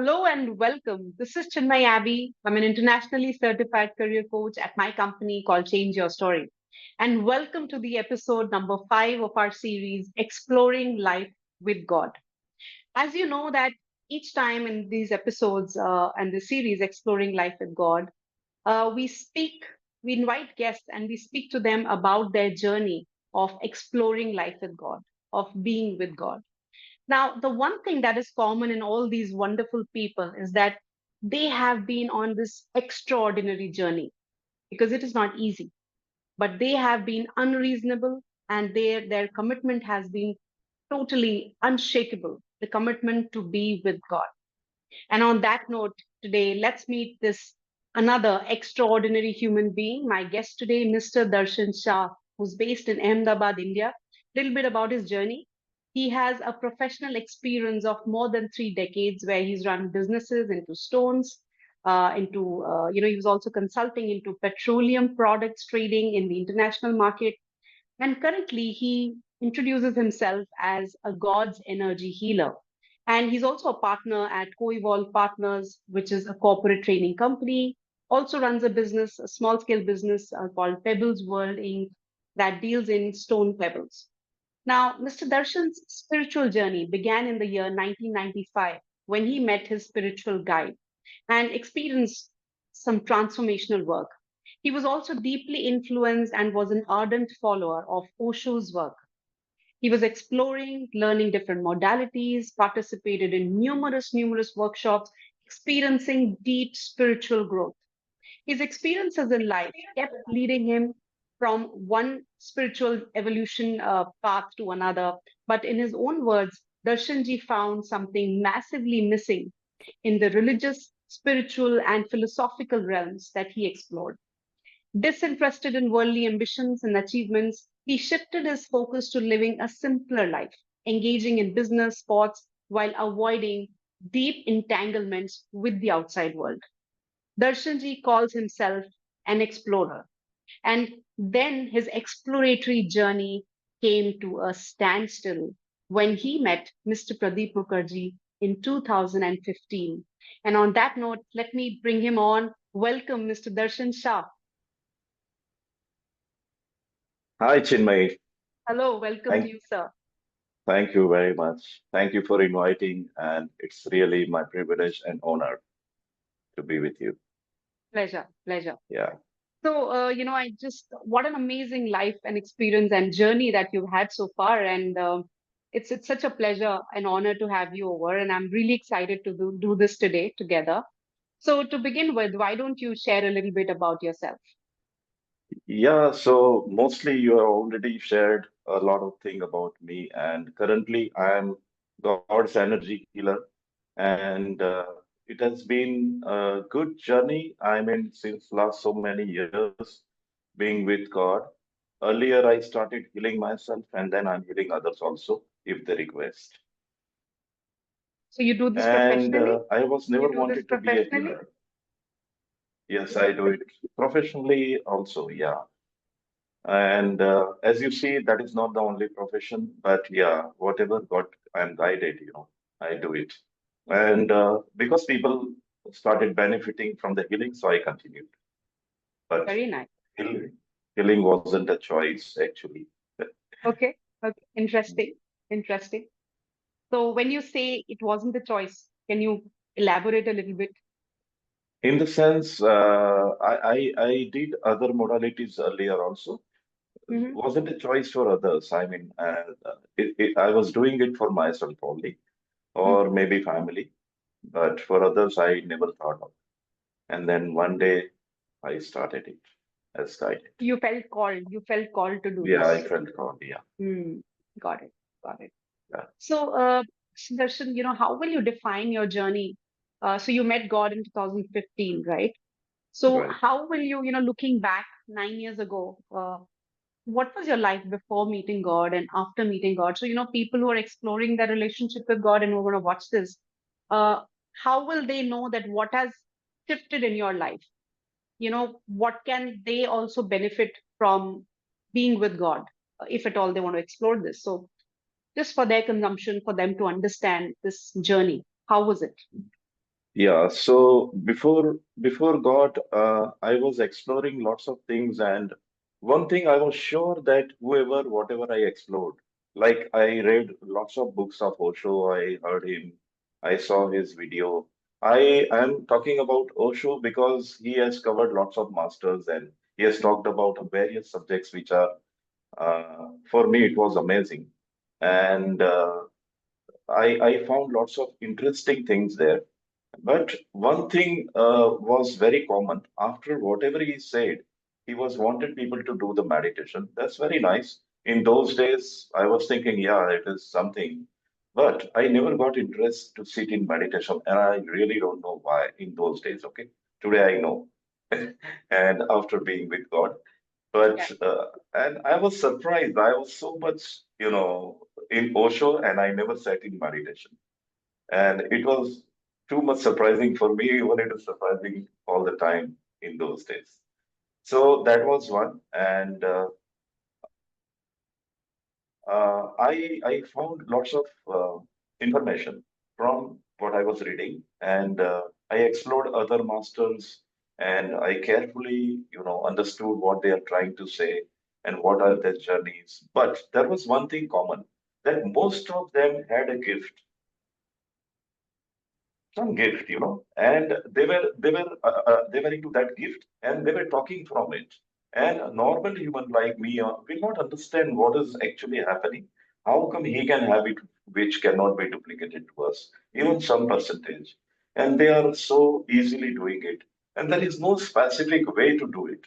Hello and welcome. This is Chinmayee Abbey. I'm an internationally certified career coach at my company called Change Your Story. And welcome to the episode number 5 of our series, Exploring Life with God. As you know that each time in these episodes and the series, Exploring Life with God, we speak, we invite guests and we speak to them about their journey of exploring life with God, of being with God. Now, the one thing that is common in all these wonderful people is that they have been on this extraordinary journey because it is not easy, but they have been unreasonable and their commitment has been totally unshakable, the commitment to be with God. And on that note, today, let's meet this another extraordinary human being. My guest today, Mr. Darshan Shah, who's based in Ahmedabad, India. A little bit about his journey. He has a professional experience of more than 3 decades where he's run businesses into stones, he was also consulting into petroleum products trading in the international market. And currently, he introduces himself as a God's energy healer. And he's also a partner at Co-Evolve Partners, which is a corporate training company. Also runs a business, a small scale business called Pebbles World Inc. that deals in stone pebbles. Now, Mr. Darshan's spiritual journey began in the year 1995 when he met his spiritual guide and experienced some transformational work. He was also deeply influenced and was an ardent follower of Osho's work. He was exploring, learning different modalities, participated in numerous workshops, experiencing deep spiritual growth. His experiences in life kept leading him from one spiritual evolution path to another. But in his own words, Darshanji found something massively missing in the religious, spiritual, and philosophical realms that he explored. Disinterested in worldly ambitions and achievements, he shifted his focus to living a simpler life, engaging in business, sports, while avoiding deep entanglements with the outside world. Darshanji calls himself an explorer. And then his exploratory journey came to a standstill when he met Mr. Pradip Mukherji in 2015. And on that note, let me bring him on. Welcome, Mr. Darshan Shah. Hi, Chinmayee. Hello, welcome to Thank, you, sir. thank you very much. Thank you for inviting, and it's really my privilege and honor to be with you. Pleasure, pleasure. Yeah, So, what an amazing life and experience and journey that you've had so far. And it's such a pleasure and honor to have you over. And I'm really excited to do this today together. So, to begin with, why don't you share a little bit about yourself? yeah. So mostly you have already shared a lot of thing about me, and currently I am God's energy healer, and it has been a good journey. I mean, since last so many years being with God. Earlier, I started healing myself, and then I'm healing others also if they request. So, you do this And professionally? I was You never do this wanted to be a professionally? healer. Yes, I do it professionally also, yeah. And as you see, that is not the only profession, but yeah, whatever got I'm guided, I do it. And because people started benefiting from the healing, so I continued. But Very nice. healing, healing wasn't a choice, actually. Okay. Okay. Interesting. Interesting. So, when you say it wasn't a choice, can you elaborate a little bit? In the sense, I did other modalities earlier also. Hmm. Wasn't a choice for others. I mean, I was doing it for myself only, or Hmm. maybe family, but for others, I never thought of. And then one day, I started it as guided. You felt called. You felt called to do Yeah, I this. felt called. Yeah, Hmm. Got it. Got it. yeah, So, Sudarshan, how will you define your journey? So you met God in 2015, right? So right. how will you, looking back 9 years ago, what was your life before meeting God and after meeting God? So, people who are exploring their relationship with God and who are going to watch this, uh, how will they know that what has shifted in your life? What can they also benefit from being with God, if at all they want to explore this? So just for their consumption, for them to understand this journey. How was it? Yeah, so before God, I was exploring lots of things, and one thing I was sure that whatever I explored, like I read lots of books of Osho, I heard him, I saw his video. I am talking about Osho because he has covered lots of masters and he has talked about various subjects which are, for me, it was amazing. And I found lots of interesting things there. But one thing was very common. After whatever he said, he was wanted people to do the meditation. That's very nice. In those days, I was thinking, yeah, it is something. But I never got interest to sit in meditation, and I really don't know why in those days. Okay, today I know, and after being with God. Yeah. But and I was surprised. I was so much, in Osho, and I never sat in meditation. And it was too much surprising for me, even it is surprising all the time in those days. So that was one. And I found lots of information from what I was reading, and I explored other masters, and I carefully, understood what they are trying to say and what are their journeys. But there was one thing common that most of them had a gift, some gift, and they were into that gift, and they were talking from it. And a normal human like me will not understand what is actually happening. How come he can have it, which cannot be duplicated to us, even some percentage? And they are so easily doing it, and there is no specific way to do it.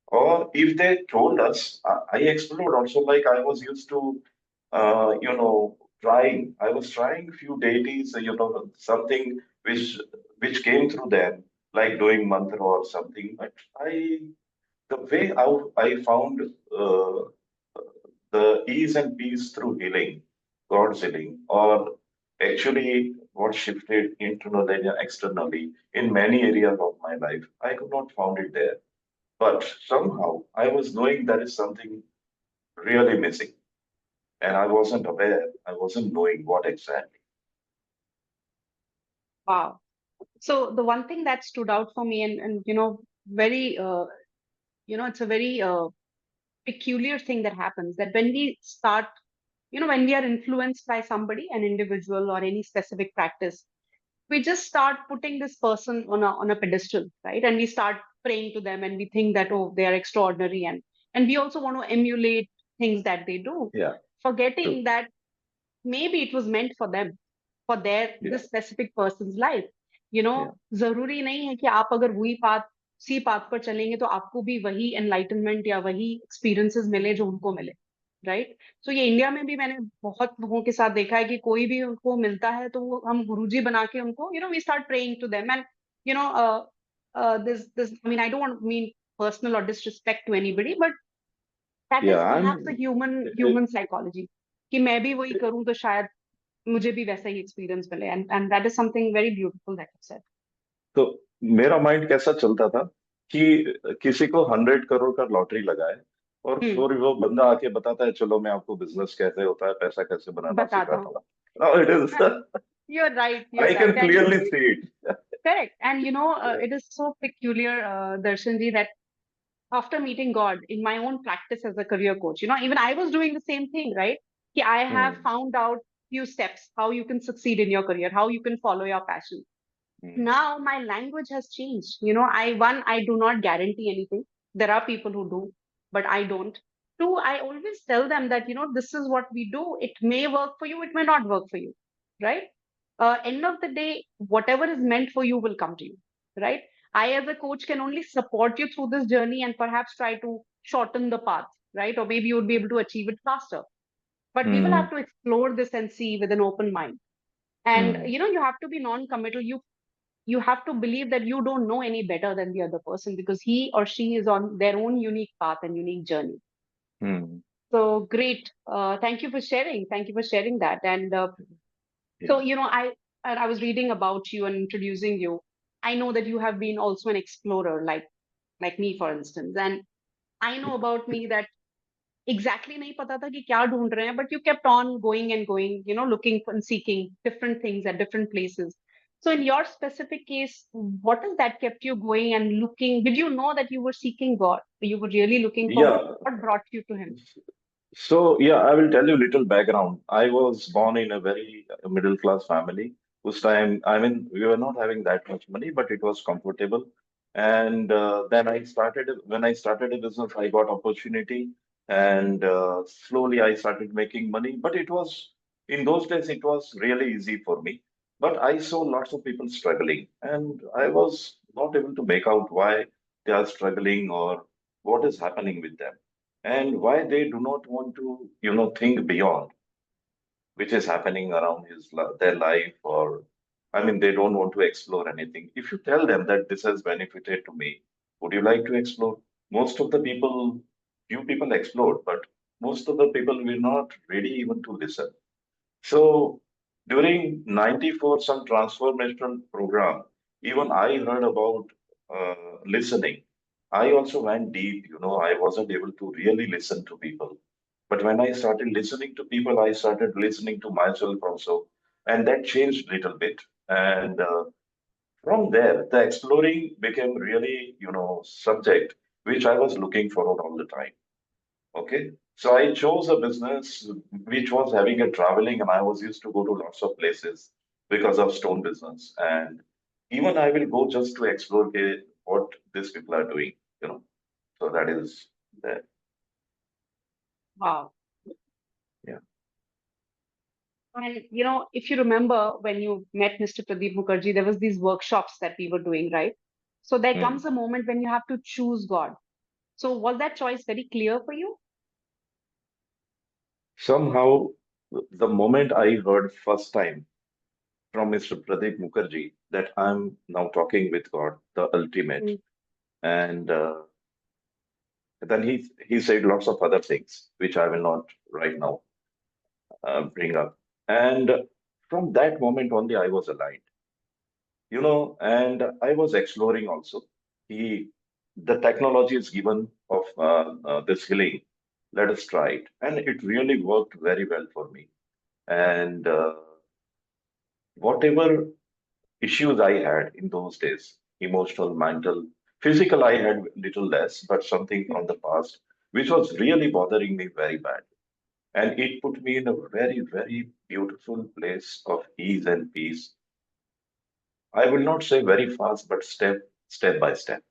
Or if they told us, I explored also, like I was used to, trying. I was trying few deities, something which came through them, like doing mantra or something. But the way I found the ease and peace through healing, God's healing, or actually what shifted internally and externally in many areas of my life, I could not found it there. But somehow I was knowing there is something really missing, and I wasn't aware. I wasn't knowing what exactly. Wow. So the one thing that stood out for me, and very it's a very peculiar thing that happens, that when we start, when we are influenced by somebody, an individual or any specific practice, we just start putting this person on a pedestal, right? And we start praying to them, and we think that, oh, they are extraordinary, and we also want to emulate things that they do, Yeah, forgetting true. that maybe it was meant for them, for their Yeah, this specific person's life. you know yeah. जरूरी नहीं है कि आप अगर वही path सी path पर चलेंगे तो आपको भी वही एनलाइटनमेंट या वही एक्सपीरियंसेस मिले जो उनको मिले, राइट? सो ये इंडिया में भी मैंने बहुत लोगों के साथ देखा है कि कोई भी उनको मिलता है तो वो हम गुरुजी बना के उनको, we start praying to them, and you know this I mean, I don't want mean personal or disrespect to anybody, but that Yeah, is perhaps a I'm. human psychology, कि मैं भी वही करूं तो शायद मुझे भी वैसा ही एक्सपीरियंस मिले, and that is something very beautiful that you said. तो मेरा माइंड कैसा चलता था कि किसी को 100 करोड़ का लॉटरी लगा है, और हम्म. फिर वो बंदा आके बताता है, चलो मैं आपको बिजनेस कैसे होता है, पैसा कैसे बनाना बताता हूँ. सिखाता हूँ. Now it is. You're I right, can and clearly see it. correct, and Yeah. it is so peculiar, Darshanji, that after meeting God in my own practice as a career coach, even I was doing the same thing, right? Ki I have Hmm. found out few steps how you can succeed in your career, how you can follow your passion. Hmm. Now my language has changed. I do not guarantee anything. There are people who do, but I don't. Two, I always tell them that, this is what we do. It may work for you, it may not work for you, right? End of the day, whatever is meant for you will come to you, right? I, as a coach, can only support you through this journey and perhaps try to shorten the path, right? Or maybe you would be able to achieve it faster. But we will have Hmm. to explore this and see with an open mind. And Hmm. you have to be non-committal. You have to believe that you don't know any better than the other person, because he or she is on their own unique path and unique journey. Hmm. So great. Thank you for sharing. Thank you for sharing that. And Yeah. so, I was reading about you and introducing you. I know that you have been also an explorer, like me, for instance. And I know about me that exactly नहीं पता था कि क्या ढूंढ रहे हैं, but you kept on going and going, looking and seeking different things at different places. So in your specific case, what is that kept you going and looking? Did you know that you were seeking God? You were really looking for God? Yeah. What brought you to Him? So, yeah, I will tell you a little background. I was born in a very middle class family whose time, I mean, we were not having that much money, but it was comfortable. And then when I started a business, I got opportunity, and slowly I started making money. But in those days, it was really easy for me. But I saw lots of people struggling, and I was not able to make out why they are struggling or what is happening with them and why they do not want to think beyond which is happening around their life, or I mean they don't want to explore anything. If you tell them that this has benefited to me, would you like to explore? Most of the people, few people explored, but most of the people were not ready even to listen. So during 94, some transformational program, even I heard about listening. I also went deep, I wasn't able to really listen to people. But when I started listening to people, I started listening to myself also. And that changed a little bit. And from there, the exploring became really, subject which I was looking forward all the time. Okay. So I chose a business which was having a traveling, and I was used to go to lots of places because of stone business. And even I will go just to explore what these people are doing, you know. So that is that. Wow. Yeah. And if you remember when you met Mr. Pradip Mukherji, there was these workshops that we were doing, right? So there Hmm. comes a moment when you have to choose God. So was that choice very clear for you? Somehow, the moment I heard first time from Mr. Pradip Mukherji that I'm now talking with God, the ultimate, Mm. and then he said lots of other things which I will not right now bring up. And from that moment only, I was aligned, and I was exploring also. He, the technology is given of this healing. Let us try it, and it really worked very well for me. And whatever issues I had in those days, emotional, mental, physical, I had little less, but something from the past, which was really bothering me very bad. And it put me in a very, very beautiful place of ease and peace. I will not say very fast, but step by step.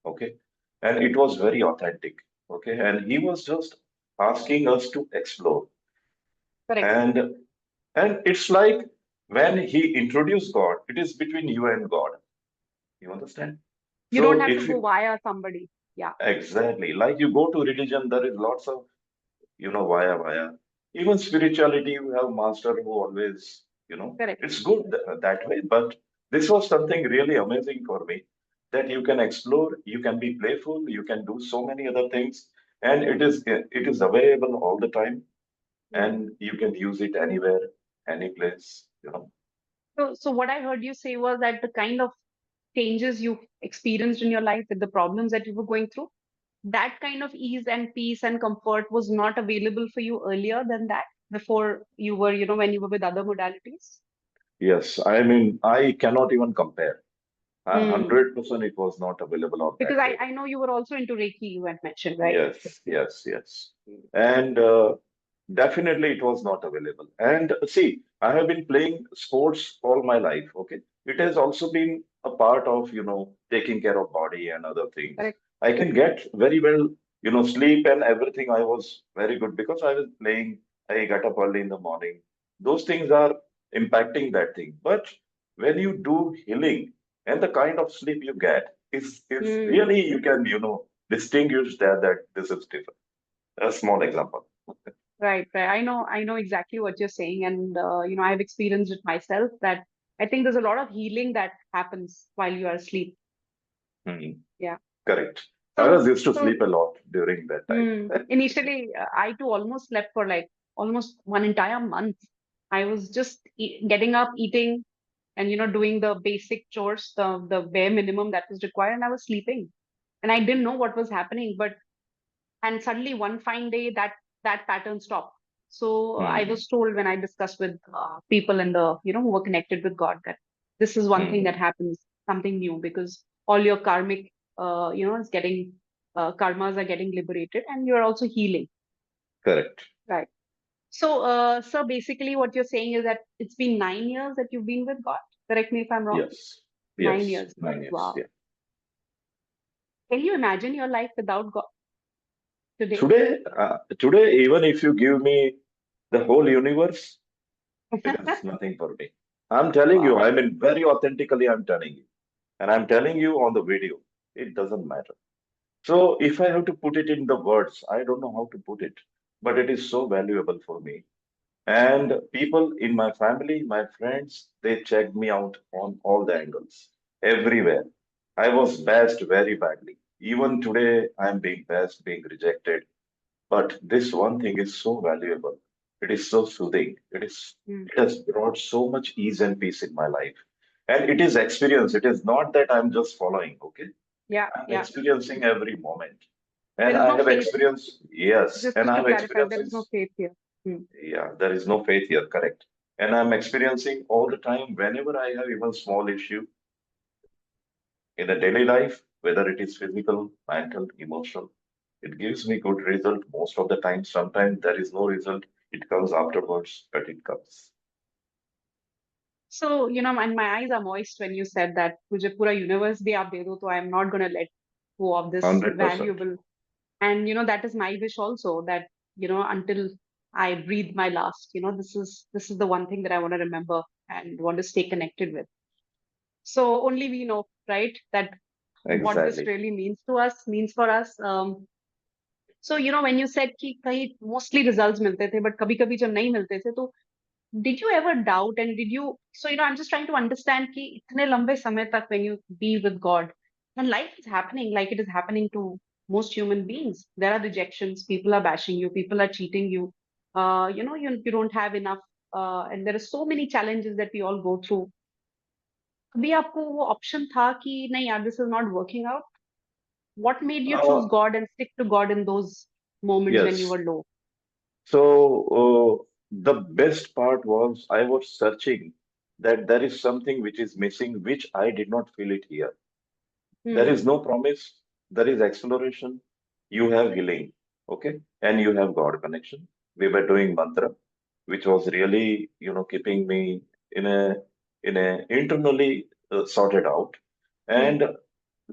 Okay. And it was very authentic. Okay. And he was just asking us to explore. Correct. And it's like when he introduced God, it is between you and God. You understand? You don't So have to if go you via somebody. Yeah, exactly like you go to religion, there is lots of via. Even spirituality, you have master who always, correct. it's good that way. But this was something really amazing for me that you can explore, you can be playful, you can do so many other things, and it is available all the time, Mm. and you can use it anywhere, any place. So what I heard you say was that the kind of changes you experienced in your life with the problems that you were going through, that kind of ease and peace and comfort was not available for you earlier than that, before you were, when you were with other modalities. Yes, I mean, I cannot even compare. Hmm. 100% it was not available on that Because I, day. I know you were also into Reiki, you had mentioned, right? Yes, yes, yes. And definitely it was not available. And see, I have been playing sports all my life, okay? It has also been a part of, taking care of body and other things. Correct. I can get very well, sleep and everything. I was very good because I was playing. I got up early in the morning. Those things are impacting that thing. But when you do healing and the kind of sleep you get is Hmm. really you can, distinguish that this is different. A small example. Right, right. I know exactly what you're saying, and I've experienced it myself. That I think there's a lot of healing that happens while you are asleep. Hmm. Yeah. Correct. I was So, used to so sleep a lot during that time. initially, I too almost slept for like almost one entire month. I was just getting up, eating, and doing the basic chores, the bare minimum that was required, and I was sleeping, and I didn't know what was happening. But and suddenly one fine day that pattern stopped. So I Hmm. was told when I discussed with people in the who were connected with God, that this is one thing that Hmm. happens, something new, because all your karmic, is getting, karmas are getting liberated, and you're also healing. Correct. Right. So, so basically, what you're saying is that it's been 9 years that you've been with God. Correct me if I'm wrong. Yes. Nine Yes. years. 9 years. Wow. Yeah. Can you imagine your life without God today? Today, even if you give me the whole universe, it is nothing for me. I'm telling you, Wow. I mean, very authentically, I'm telling you. And I'm telling you on the video, it doesn't matter. So if I have to put it in the words, I don't know how to put it, but it is so valuable for me. And people in my family, my friends, they checked me out on all the angles, everywhere. I was bashed very badly. Even today, I'm being bashed, being rejected. But this one thing is so valuable. It is so soothing. Hmm. It has brought so much ease and peace in my life. And it is experience. It is not that I'm just following, okay? Yeah, I'm yeah. experiencing every moment. There And is I no have faith. experienced, yes, Just and just to I'm clarify, there is experiencing, no faith here. Hmm. yeah, there is no faith here, correct. And I'm experiencing all the time whenever I have even small issue in a daily life, whether it is physical, mental, emotional, it gives me good result most of the time. Sometimes there is no result. It comes afterwards, but it comes. So, and my eyes are moist when you said that मुझे पूरा universe भी आप दे दो, तो I'm not going to let go of this 100%. valuable. And, that is my wish also, that, until I breathe my last, this is the one thing that I want to remember and want to stay connected with. So only we know, right, that what this Exactly. really means for us. So, when you said कि कहीं mostly results मिलते थे, but कभी-कभी जब नहीं मिलते थे, तो did you ever doubt, and did you, so, I'm just trying to understand कि इतने लंबे समय तक when you be with God, and life is happening like it is happening to most human beings. There are rejections, people are bashing you, people are cheating you, you don't have enough, and there are so many challenges that we all go through. कभी आपको वो option था कि नहीं यार, this is not working out? What made you choose Uh, God and stick to God in those moments when you yes. were low? So the best part was I was searching that there is something which is missing, which I did not feel it here. There is Hmm. no promise, there is exploration, you have healing, okay, and you have God connection. We were doing mantra, which was really, keeping me in a internally sorted out. Hmm. And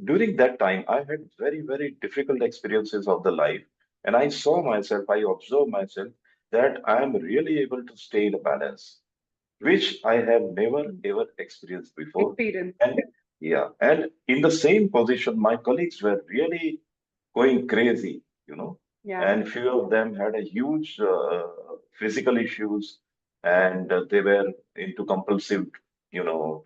during that time, I had very, very difficult experiences of the life. And I saw myself, I observed myself that I am really able to stay in a balance, which I have never Hmm. ever experienced before. Experience. And yeah, and in the same position, my colleagues were really going crazy, Yeah. and few of them had a huge physical issues, and they were into compulsive,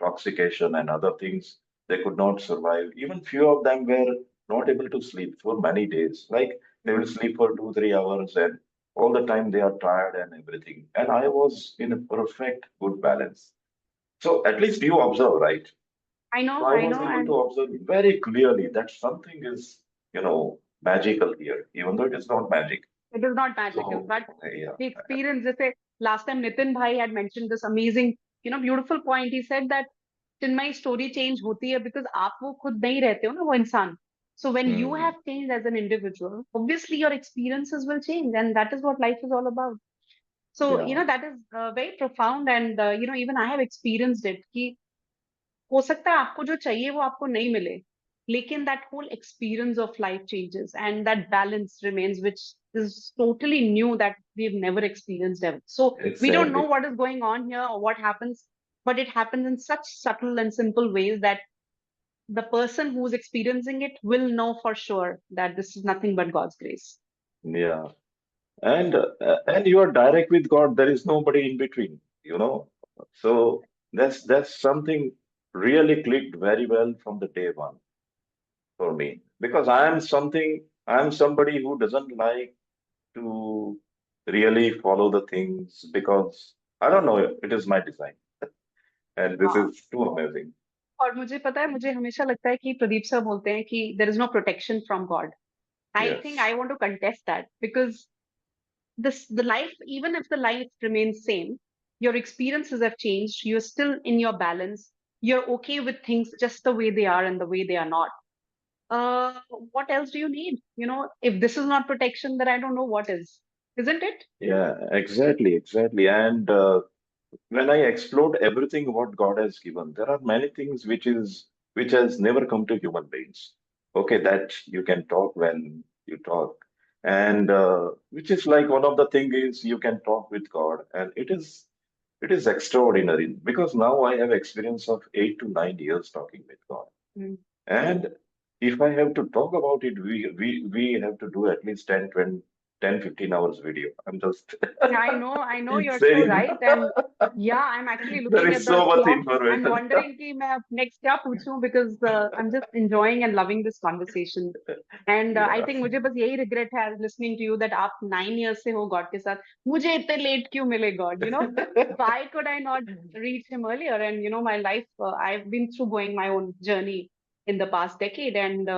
toxication and other things. They could not survive. Even few of them were not able to sleep for many days. Like they will Hmm. sleep for 2, 3 hours, and all the time they are tired and everything. And I was in a perfect good balance. So at least you observe, right? So I I was know, able to and observe very clearly that something is, magical here, even though it is not magic. it is not magical, So but yeah, the experience, just say last time Nitin Bhai had mentioned this amazing, beautiful point. He said that Chinmay story change hoti hai because आप वो खुद नहीं रहते हो ना वो इंसान. So when you hmm, have changed as an individual, obviously your experiences will change, and that is what life is all about. So, yeah, that is very profound, and even I have experienced it. कि हो सकता है आपको जो चाहिए वो आपको नहीं मिले, लेकिन that whole experience of life changes and that balance remains, which is totally new, that we've never experienced ever. So we don't know exactly. what is going on here or what happens, but it happens in such subtle and simple ways that the person who's experiencing it will know for sure that this is nothing but God's grace. Yeah, and you are direct with God. There is nobody in between, So that's something really clicked very well from the day one for me because I am somebody who doesn't like to really follow the things because I don't know, it is my design. And this हाँ. is too amazing. और मुझे पता है, मुझे हमेशा लगता है कि प्रदीप सर बोलते हैं कि there is no protection from God. I think I Yes, want to contest that, because the life, even if the life remains same, your experiences have changed, you're still in your balance, You're okay with things just the way they are and the way they are not. Uh, what else do you need? If this is not protection, then I don't know what is, isn't it? Yeah, exactly, exactly. And when I explored everything what God has given, there are many things which has never come to human beings. Okay, that you can talk when you talk, and which is like one of the thing is you can talk with God, and it is extraordinary because now I have experience of 8 to 9 years talking with God, Mm. and if I have to talk about it, we have to do at least 10, 15 hours video. I'm just I know you're so saying. right. And yeah, I'm actually There looking is at the so much clock. I'm information. wondering कि मैं अब next क्या पूछूं, because I'm just enjoying and loving this conversation. And I Yeah, think मुझे बस यही regret है listening to you that आप 9 years से हो God के साथ. मुझे इतने late क्यों मिले God? Why could I not reach him earlier? And my life, I've been through going my own journey in the past decade, and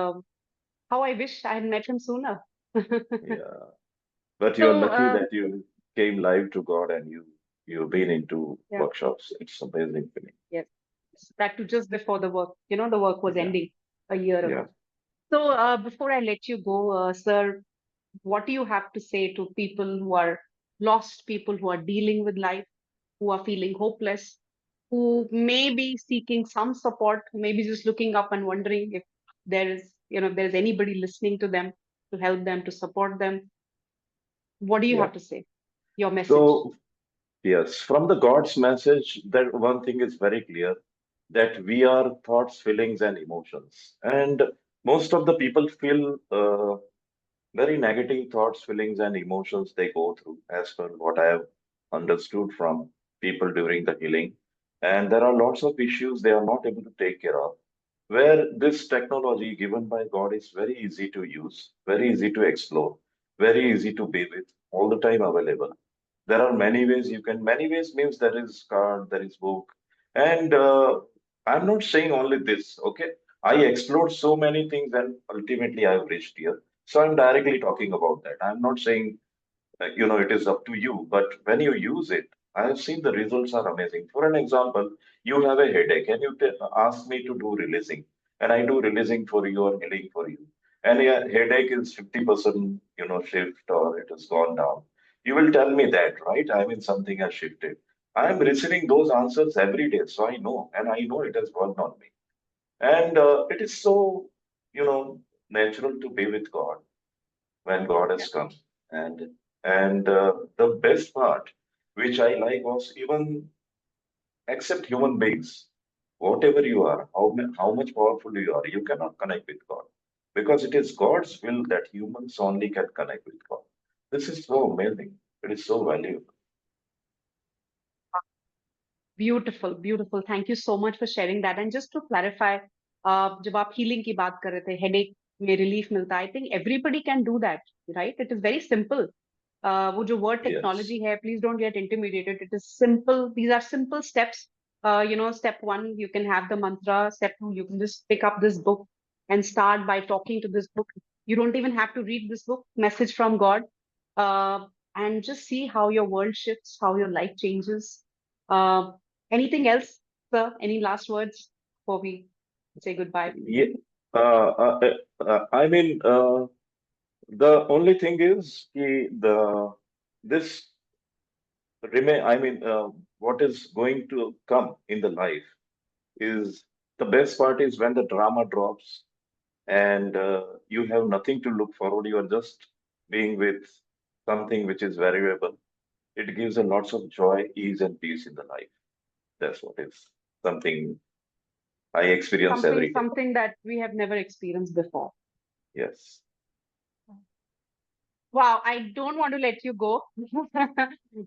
how I wish I had met him sooner. yeah. But you're So, lucky that you came live to God and you've been into yeah. workshops. It's amazing feeling. Yes. That too just before the work. The work was Yeah, ending a year yeah. ago. So before I let you go, sir, what do you have to say to people who are lost, people who are dealing with life, who are feeling hopeless, who may be seeking some support, maybe just looking up and wondering if there's anybody listening to them to help them, to support them. What do you Yeah. have to say? Your message. So yes, from the God's message, that one thing is very clear that we are thoughts, feelings, and emotions. And most of the people feel very negative thoughts, feelings, and emotions they go through, as per what I have understood from people during the healing. And there are lots of issues they are not able to take care of, where this technology given by God is very easy to use, very easy to explore, very easy to be with, all the time available. There are many ways you can, many ways means there is card, there is book. And I'm not saying only this, okay? I explored so many things and ultimately I've reached here. So I'm directly talking about that. I'm not saying, it is up to you, but when you use it, I have seen the results are amazing. For an example, you have a headache and you ask me to do releasing, and I do releasing for you or healing for you. And your headache is 50%, shift or it has gone down. You will tell me that, right? I mean, something has shifted. I am receiving those answers every day, so I know, and I know it has worked on me. And it is so, natural to be with God when God Yeah. has come. And the best part, which I like, was even accept human beings, whatever you are, how much powerful you are, you cannot connect with God because it is God's will that humans only can connect with God. This is so amazing. It is so valuable. Beautiful, beautiful. Thank you so much for sharing that. And just to clarify, जब आप healing की बात कर रहे थे, headache में relief मिलता है, I think everybody can do that, right? It is very simple. वो जो word Yes. technology है, please don't get intimidated. It is simple. These are simple steps. Step one, you can have the mantra. Step two, you can just pick up this book and start by talking to this book. You don't even have to read this book, message from God, uh, and just see how your world shifts, how your life changes. Uh, Anything else, sir? Any last words before we say goodbye? Yeah. I mean, the only thing is this remain. I mean, what is going to come in the life is the best part is when the drama drops and you have nothing to look forward. You are just being with something which is variable. It gives a lots of joy, ease, and peace in the life. That's what is something I experience Something, every day. something that we have never experienced before. Yes. Wow, I don't want to let you go,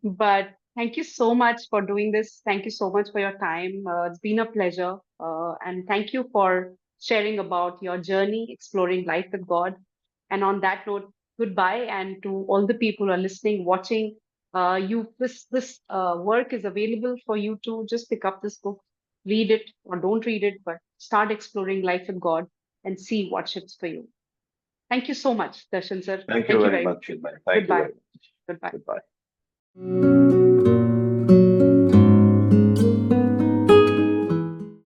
but thank you so much for doing this. Thank you so much for your time. It's been a pleasure. And thank you for sharing about your journey, exploring life with God. And on that note, goodbye. And to all the people who are listening, watching, this work is available for you to just pick up this book, read it or don't read it, but start exploring life with God and see what shifts for you. Thank you so much, Darshan sir. Thank you Thank you very very much. much, Chinmayee. Thank you Goodbye. very much. Goodbye. Goodbye.